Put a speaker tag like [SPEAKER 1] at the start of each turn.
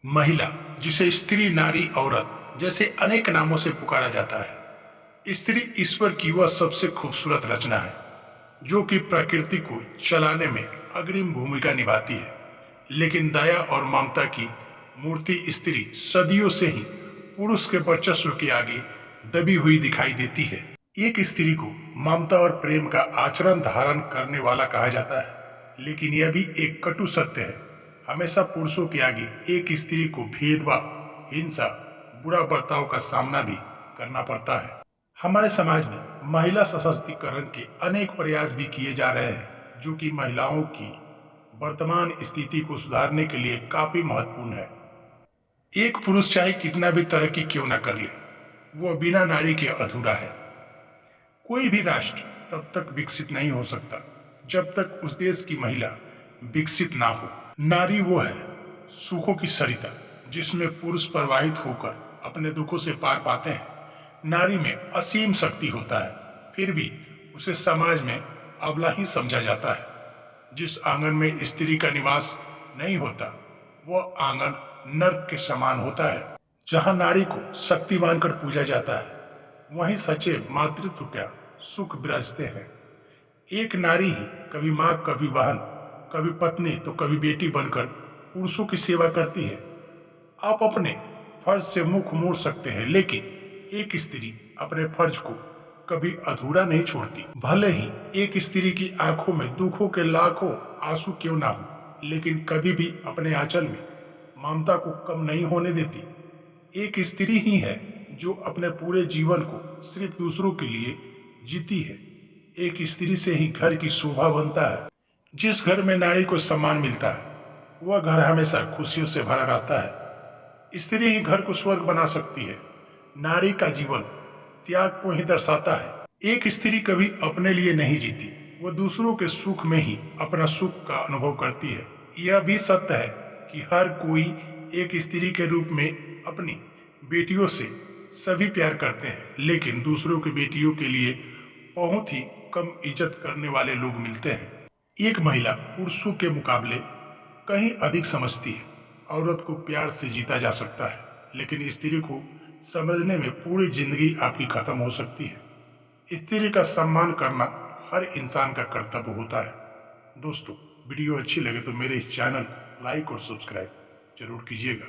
[SPEAKER 1] महिला, जिसे स्त्री, नारी, औरत जैसे अनेक नामों से पुकारा जाता है, स्त्री ईश्वर की वह सबसे खूबसूरत रचना है जो कि प्रकृति को चलाने में अग्रिम भूमिका निभाती है। लेकिन दया और ममता की मूर्ति स्त्री सदियों से ही पुरुष के वर्चस्व के आगे दबी हुई दिखाई देती है। एक स्त्री को ममता और प्रेम का आचरण धारण करने वाला कहा जाता है, लेकिन यह भी एक कटु सत्य है। हमेशा पुरुषों के आगे एक स्त्री को भेदभाव, हिंसा, बुरा बर्ताव का सामना भी करना पड़ता है। हमारे समाज में महिला सशक्तिकरण के अनेक प्रयास भी किए जा रहे हैं, जो कि महिलाओं की वर्तमान स्थिति को सुधारने के लिए काफी महत्वपूर्ण है। एक पुरुष चाहे कितना भी तरक्की क्यों न कर ले, वह बिना नारी के अधूरा है। कोई भी राष्ट्र तब तक विकसित नहीं हो सकता जब तक उस देश की महिला विकसित ना हो। नारी वो है सुखों की सरिता जिसमें पुरुष प्रवाहित होकर अपने दुखों से पार पाते हैं। नारी में असीम शक्ति होता है, फिर भी उसे समाज में अबला ही समझा जाता है। जिस आंगन में स्त्री का निवास नहीं होता, वह आंगन नर्क के समान होता है। जहां नारी को शक्ति मानकर पूजा जाता है, वहीं सच्चे मातृत्व का सुख विराजते हैं। एक नारी ही कभी माँ, कभी बहन, कभी पत्नी तो कभी बेटी बनकर पुरुषों की सेवा करती है। आप अपने फर्ज से मुख मोड़ सकते हैं, लेकिन एक स्त्री अपने फर्ज को कभी अधूरा नहीं छोड़ती। भले ही एक स्त्री की आंखों में दुखों के लाखों आंसू क्यों ना हो, लेकिन कभी भी अपने आंचल में ममता को कम नहीं होने देती। एक स्त्री ही है जो अपने पूरे जीवन को सिर्फ दूसरों के लिए जीती है। एक स्त्री से ही घर की शोभा बनता है। जिस घर में नारी को सम्मान मिलता है, वह घर हमेशा खुशियों से भरा रहता है। स्त्री ही घर को स्वर्ग बना सकती है। नारी का जीवन त्याग को ही दर्शाता है। एक स्त्री कभी अपने लिए नहीं जीती, वह दूसरों के सुख में ही अपना सुख का अनुभव करती है। यह भी सत्य है कि हर कोई एक स्त्री के रूप में अपनी बेटियों से सभी प्यार करते हैं, लेकिन दूसरों की बेटियों के लिए बहुत ही कम इज्जत करने वाले लोग मिलते हैं। एक महिला पुरुषों के मुकाबले कहीं अधिक समझती है। औरत को प्यार से जीता जा सकता है, लेकिन स्त्री को समझने में पूरी जिंदगी आपकी खत्म हो सकती है। स्त्री का सम्मान करना हर इंसान का कर्तव्य होता है। दोस्तों, वीडियो अच्छी लगे तो मेरे इस चैनल को लाइक और सब्सक्राइब जरूर कीजिएगा।